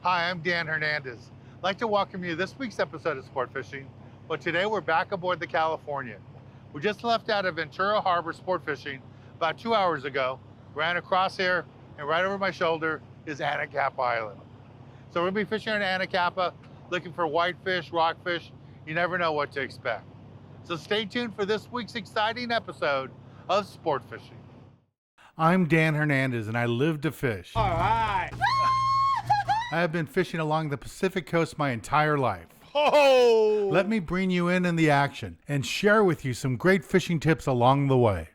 Hi, I'm Dan Hernandez. I'd like to welcome you to this week's episode of Sport Fishing, but today we're back aboard the Californian. We just left out of Ventura Harbor sport fishing about 2 hours ago, ran across here, and right over my shoulder is Anacapa Island. So we're gonna be fishing in Anacapa, looking for whitefish, rockfish. You never know what to expect. So stay tuned for this week's exciting episode of Sport Fishing. I'm Dan Hernandez and I live to fish. All right. I have been fishing along the Pacific coast my entire life. Oh! Let me bring you in the action and share with you some great fishing tips along the way.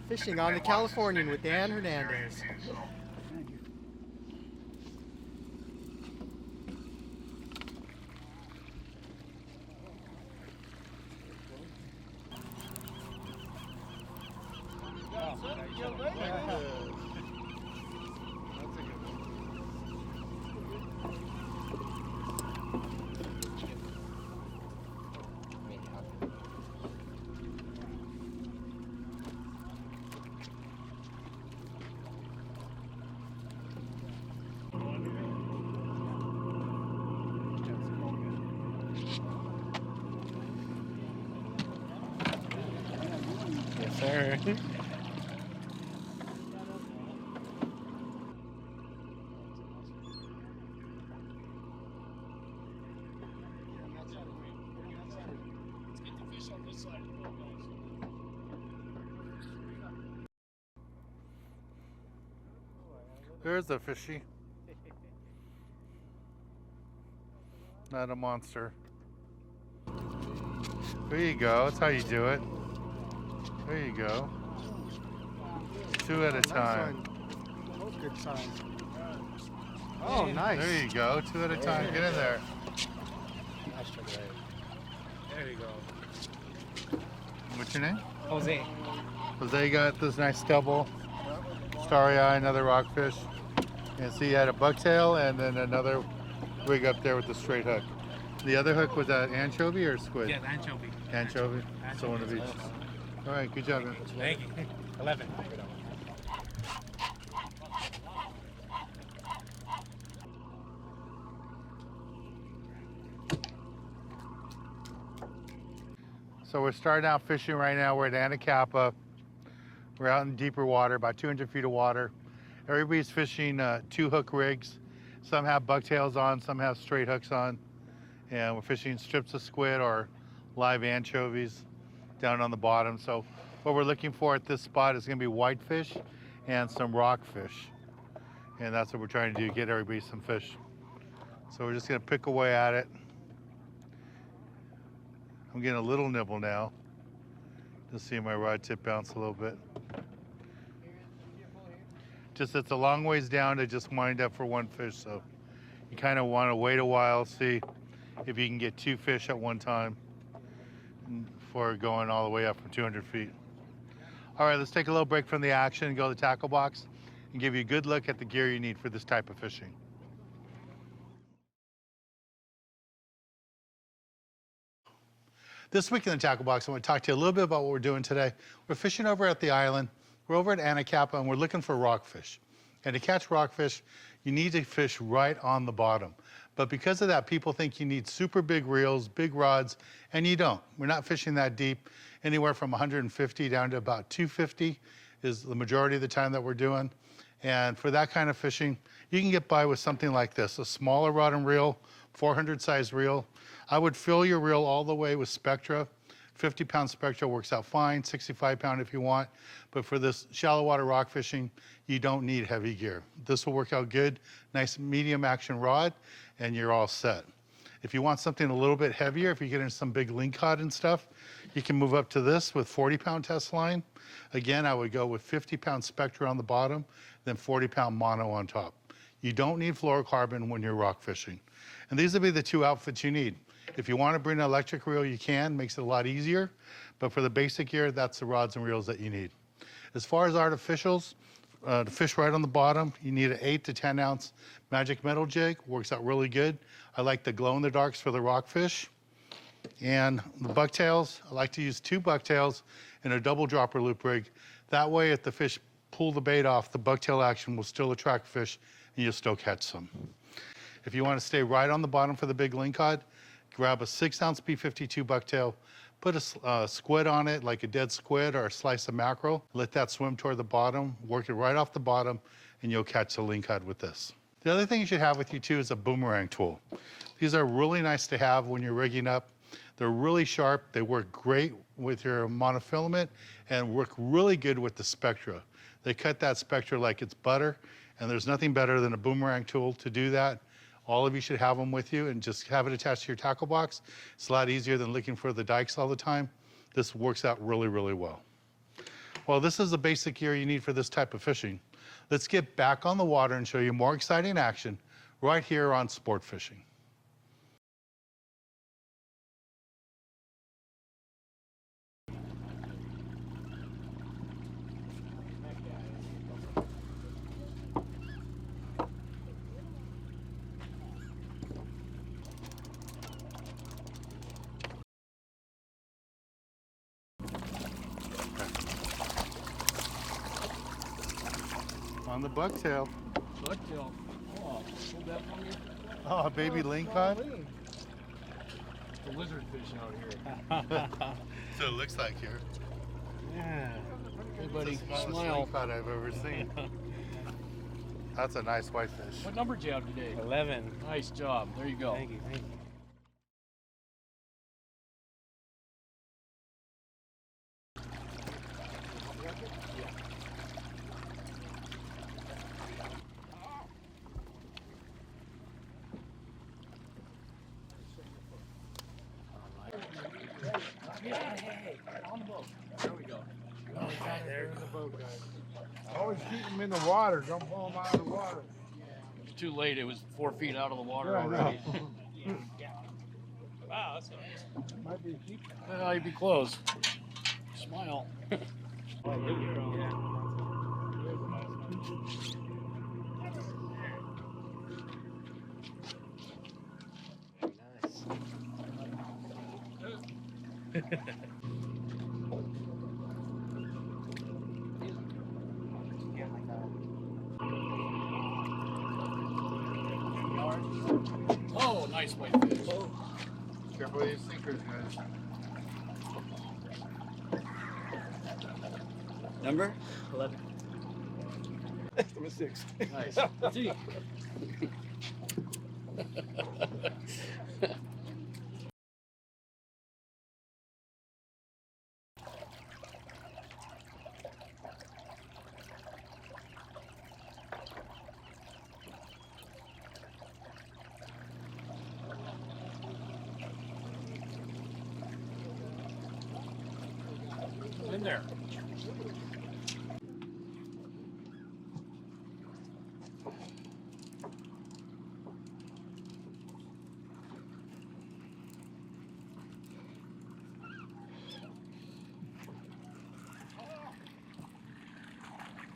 Fishing on the Californian with Dan Hernandez. Yes, sir. There's a fishy. Not a monster. There you go. That's how you do it. There you go. Two at a time. Both good signs. Oh, nice. There you go. Two at a time. Get in there. Nice try. There you go. What's your name? Jose. Jose got this nice double. Starry eye, another rockfish. And see, you had a bucktail and then another rig up there with the straight hook. The other hook was that anchovy or squid? Yeah, anchovy. Anchovy. So one of each. All right, good job, man. Thank you. 11. So we're starting out fishing right now. We're at Anacapa. We're out in deeper water, about 200 feet of water. Everybody's fishing two hook rigs. Some have bucktails on, some have straight hooks on. And we're fishing strips of squid or live anchovies down on the bottom. So what we're looking for at this spot is gonna be whitefish and some rockfish. And that's what we're trying to do, get everybody some fish. So we're just gonna pick away at it. I'm getting a little nibble now. Just seeing my rod tip bounce a little bit. Just it's a long ways down to just wind up for one fish, so you kind of want to wait a while, see if you can get two fish at one time before going all the way up from 200 feet. All right, let's take a little break from the action and go to the tackle box and give you a good look at the gear you need for this type of fishing. This week in the tackle box, I want to talk to you a little bit about what we're doing today. We're fishing over at the island. We're over at Anacapa and we're looking for rockfish. And to catch rockfish, you need to fish right on the bottom. But because of that, people think you need super big reels, big rods, and you don't. We're not fishing that deep. Anywhere from 150 down to about 250 is the majority of the time that we're doing. And for that kind of fishing, you can get by with something like this, a smaller rod and reel, 400 size reel. I would fill your reel all the way with Spectra. 50-pound Spectra works out fine, 65-pound if you want. But for this shallow water rock fishing, you don't need heavy gear. This will work out good, nice medium action rod, and you're all set. If you want something a little bit heavier, if you get into some big lingcod and stuff, you can move up to this with 40-pound test line. Again, I would go with 50-pound Spectra on the bottom, then 40-pound mono on top. You don't need fluorocarbon when you're rock fishing. And these will be the two outfits you need. If you want to bring an electric reel, you can, makes it a lot easier. But for the basic gear, that's the rods and reels that you need. As far as artificials, to fish right on the bottom, you need an 8 to 10 ounce magic metal jig, works out really good. I like the glow in the darks for the rockfish. And the bucktails, I like to use 2 bucktails in a double dropper loop rig. That way, if the fish pull the bait off, the bucktail action will still attract fish and you'll still catch some. If you want to stay right on the bottom for the big lingcod, grab a 6 ounce P52 bucktail, put a squid on it, like a dead squid or a slice of mackerel. Let that swim toward the bottom, work it right off the bottom, and you'll catch the lingcod with this. The other thing you should have with you too is a boomerang tool. These are really nice to have when you're rigging up. They're really sharp. They work great with your monofilament and work really good with the Spectra. They cut that Spectra like it's butter, and there's nothing better than a boomerang tool to do that. All of you should have them with you and just have it attached to your tackle box. It's a lot easier than looking for the dikes all the time. This works out really, really well. Well, this is the basic gear you need for this type of fishing. Let's get back on the water and show you more exciting action right here on Sport Fishing. On the bucktail. Bucktail. Oh, hold that for me. Oh, a baby lingcod. The lizard fish out here. So it looks like here. Yeah. Hey, buddy. It's the smallest Smile. lingcod I've ever seen. That's a nice whitefish. What number did you have today? 11. Nice job. There you go. Thank you, thank you. There we go. There's the boat, guys. Always keep them in the water. Don't pull them out of the water. It's too late. It was 4 feet out of the water Yeah, I know. already. Wow, that's nice. Might be a keep. You'd be close. Smile. Oh, nice whitefish. Careful with these sinkers, guys. Number? 11. Number 6. Nice. See? In there.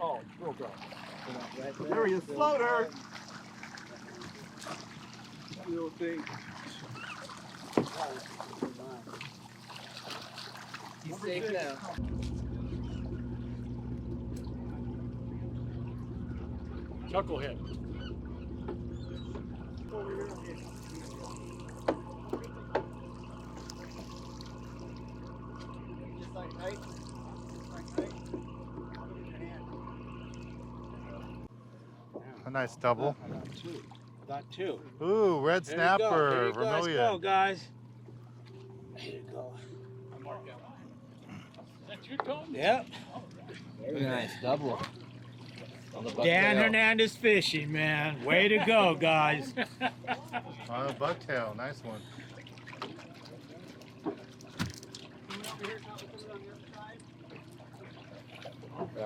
Oh, it's broke off. There he is, floater. That little thing. He's safe now. Chucklehead. Just like height. Just like height. nice double. I got two. Got two. Ooh, red There you go. snapper, There you guys go, vermilion. guys. There you go. Is that your tone? Yep. Very nice double. On the Dan bucktail. Hernandez fishing, man. Way to go, guys. On a bucktail, nice one.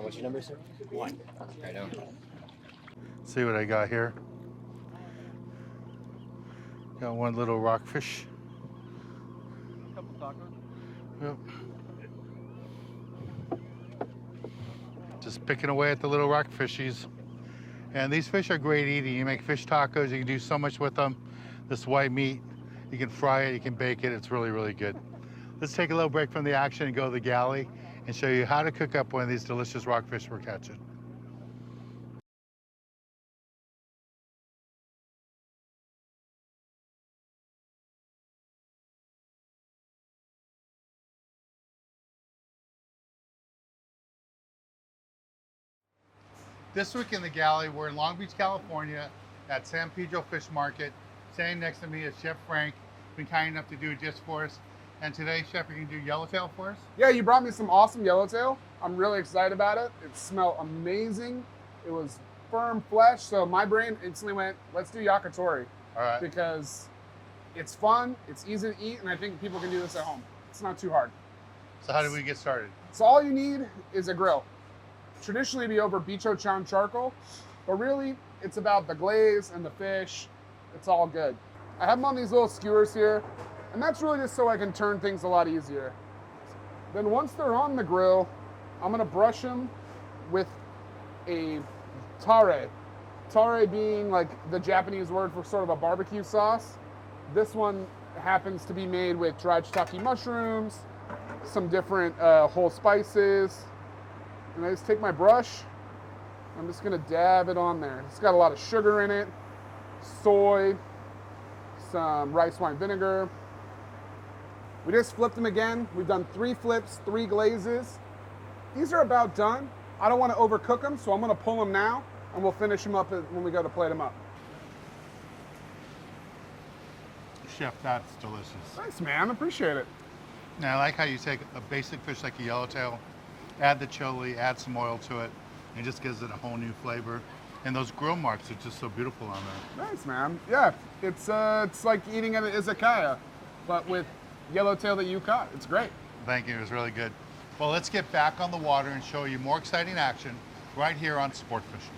What's your number, sir? 1. Right on. See what I got here. Got one little rockfish. Yep. Just picking away at the little rockfishies. And these fish are great eating. You make fish tacos, you can do so much with them. This white meat, you can fry it, you can bake it. It's really, really good. Let's take a little break from the action and go to the galley and show you how to cook up one of these delicious rockfish we're catching. This week in the galley, we're in Long Beach, California at San Pedro Fish Market. Standing next to me is Chef Frank, been kind enough to do it just for us. And today, Chef, you're gonna do yellowtail for us? Yeah, you brought me some awesome yellowtail. I'm really excited about it. It smelled amazing. It was firm flesh, so my brain instantly went, let's do yakitori. All right. Because it's fun, it's easy to eat, and I think people can do this at home. It's not too hard. So how do we get started? So all you need is a grill. Traditionally it'd be over bicho-chan charcoal, but really it's about the glaze and the fish. It's all good. I have them on these little skewers here, and that's really just so I can turn things a lot easier. Then once they're on the grill, I'm gonna brush them with a tare. Tare being like the Japanese word for sort of a barbecue sauce. This one happens to be made with dried shiitake mushrooms, some different whole spices. And I just take my brush, I'm just gonna dab it on there. It's got a lot of sugar in it, soy, some rice wine vinegar. We just flipped them again. We've done 3 flips, 3 glazes. These are about done. I don't want to overcook them, so I'm gonna pull them now, and we'll finish them up when we go to plate them up. Chef, that's delicious. Thanks, man, appreciate it. Now, I like how you take a basic fish like a yellowtail, add the chili, add some oil to it, and it just gives it a whole new flavor. And those grill marks are just so beautiful on there. Thanks, man. Yeah, it's like eating at an izakaya, but with yellowtail that you caught. It's great. Thank you, it was really good. Well, let's get back on the water and show you more exciting action right here on Sport Fishing.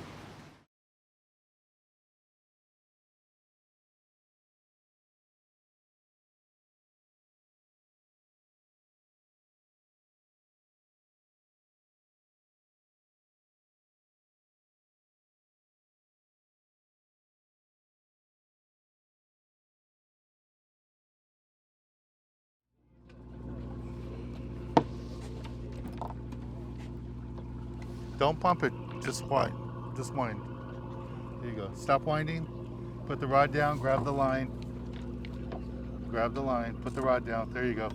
Don't pump it, just wind. Just wind. There you go. Stop winding. Put the rod down, grab the line. Grab the line, put the rod down. There you go.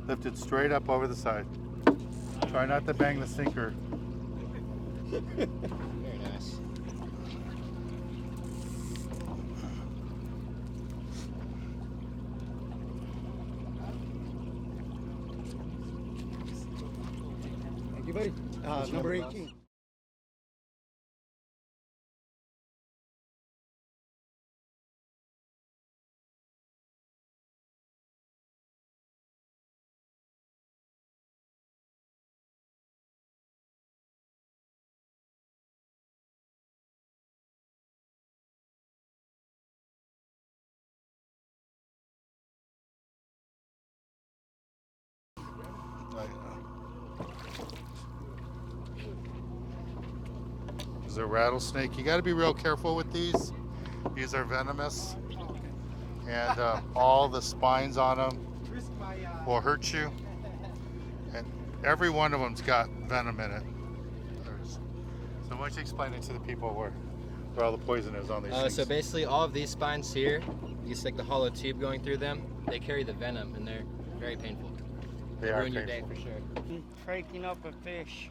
Lift it straight up over the side. Try not to bang the sinker. Very nice. Thank you, buddy. Number 18. There's a rattlesnake. You got to be real careful with these. These are venomous, and all the spines on them will hurt you. And every one of them's got venom in it. So why don't you explain it to the people where all the poison is on these things? So basically all of these spines here, you stick the hollow tube going through them, they carry the venom and they're very painful. They are ruin your day painful. for sure. Breaking up a fish.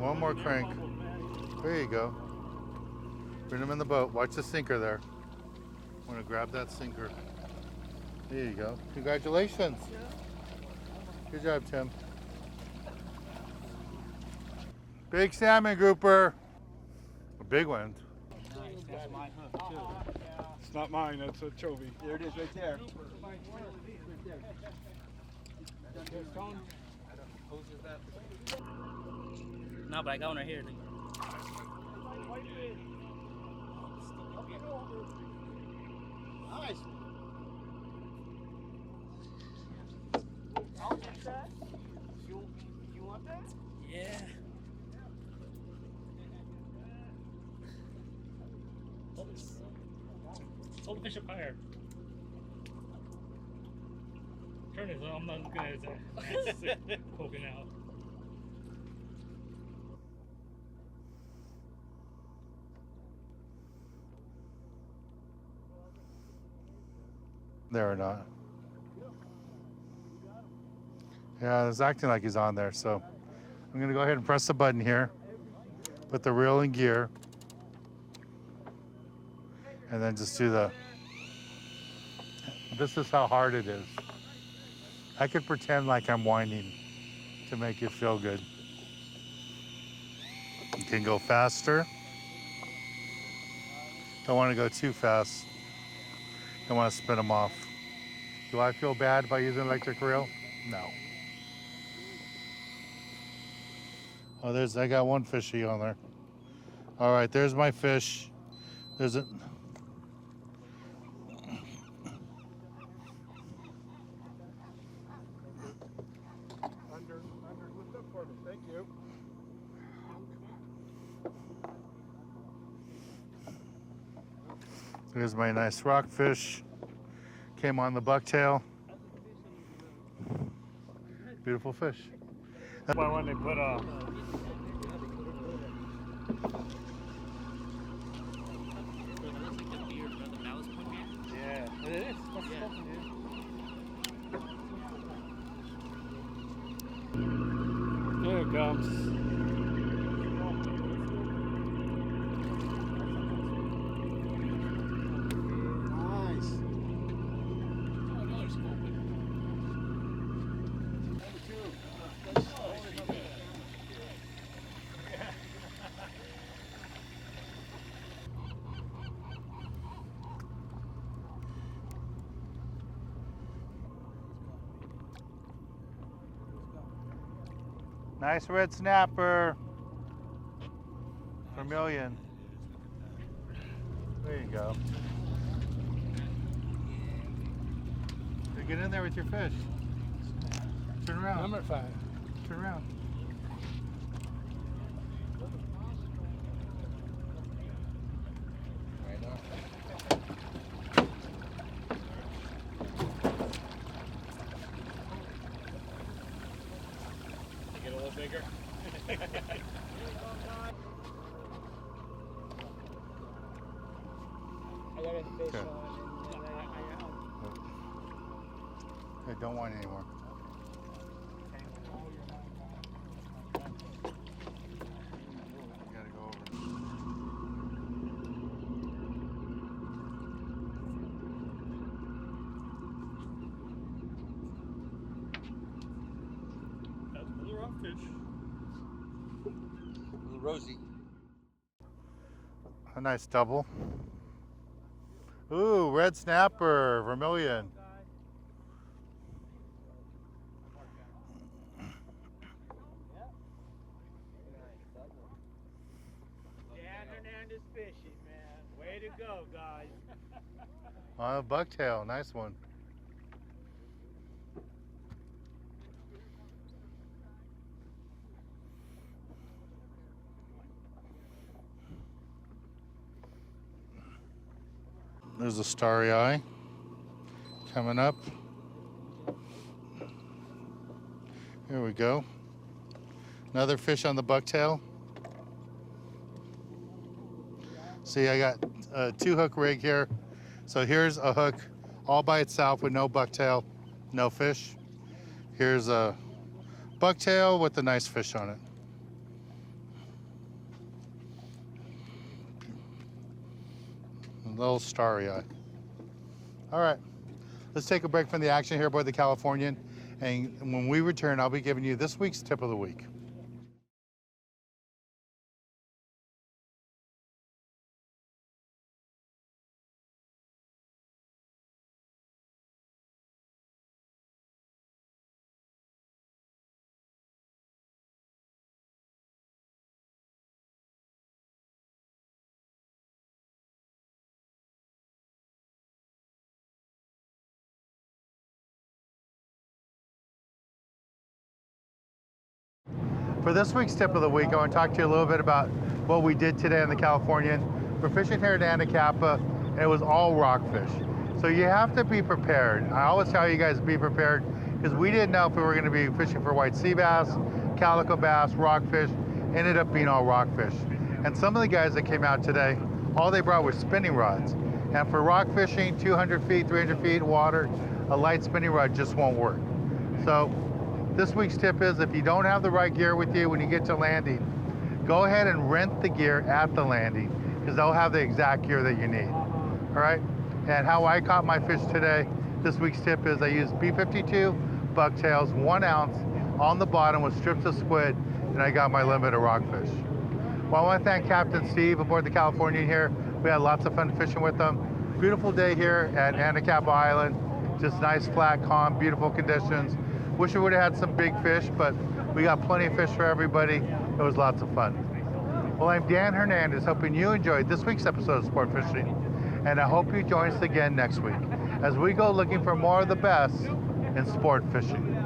One more crank. There you go. Bring them in the boat. Watch the sinker there. I'm gonna grab that sinker. There you go. Congratulations. Good job, Tim. Big salmon grouper. A big one. It's not mine, that's a Chovy. There it is right there. No, but I got one right here. Nice. You want that? Yeah. Hold the fish up higher. Turn it, I'm not looking at it. Poking out. There or not. Yeah, it's acting like he's on there, so I'm gonna go ahead and press the button here, put the reel in gear, and then just do the, this is how hard it is. I could pretend like I'm whining to make it feel good. You can go faster. Don't want to go too fast. Don't want to spin them off. Do I feel bad by using electric reel? No. Oh, I got one fishy on there. All right, there's my fish. There's a, Lift up for me, thank you. there's my nice rockfish. Came on the bucktail. Beautiful fish. Why when they put Yeah, it is. There it comes. Nice. Nice red snapper. Vermilion. There you go. So get in there with your fish. Turn around. Number 5. Turn around. Get a little bigger. I got a fish Okay. on and I don't want any more. You gotta go over. That's another rockfish. little Rosie. A nice double. Ooh, red snapper, vermilion. Dan Hernandez fishing, man. Way to go, guys. On a bucktail, nice one. There's a starry eye coming up. Here we go. Another fish on the bucktail. See, I got a 2-hook rig here. So here's a hook all by itself with no bucktail, no fish. Here's a bucktail with a nice fish on it. little starry-eye. All right, let's take a break from the action here aboard the Californian. And when we return, I'll be giving you this week's tip of the week. For this week's tip of the week, I want to talk to you a little bit about what we did today on the Californian. We're fishing here at Anacapa, and it was all rockfish. So you have to be prepared. I always tell you guys to be prepared because we didn't know if we were going to be fishing for white sea bass, calico bass, rockfish. Ended up being all rockfish. And some of the guys that came out today, all they brought were spinning rods. And for rock fishing, 200 feet, 300 feet water, a light spinning rod just won't work. So this week's tip is if you don't have the right gear with you when you get to landing, go ahead and rent the gear at the landing because they'll have the exact gear that you need. All right? And how I caught my fish today, this week's tip is I used B52 bucktails, 1 ounce on the bottom with strips of squid, and I got my limit of rockfish. Well, I want to thank Captain Steve aboard the Californian here. We had lots of fun fishing with them. Beautiful day here at Anacapa Island. Just nice, flat, calm, beautiful conditions. Wish we would have had some big fish, but we got plenty of fish for everybody. It was lots of fun. Well, I'm Dan Hernandez, hoping you enjoyed this week's episode of Sport Fishing, and I hope you join us again next week as we go looking for more of the best in sport fishing.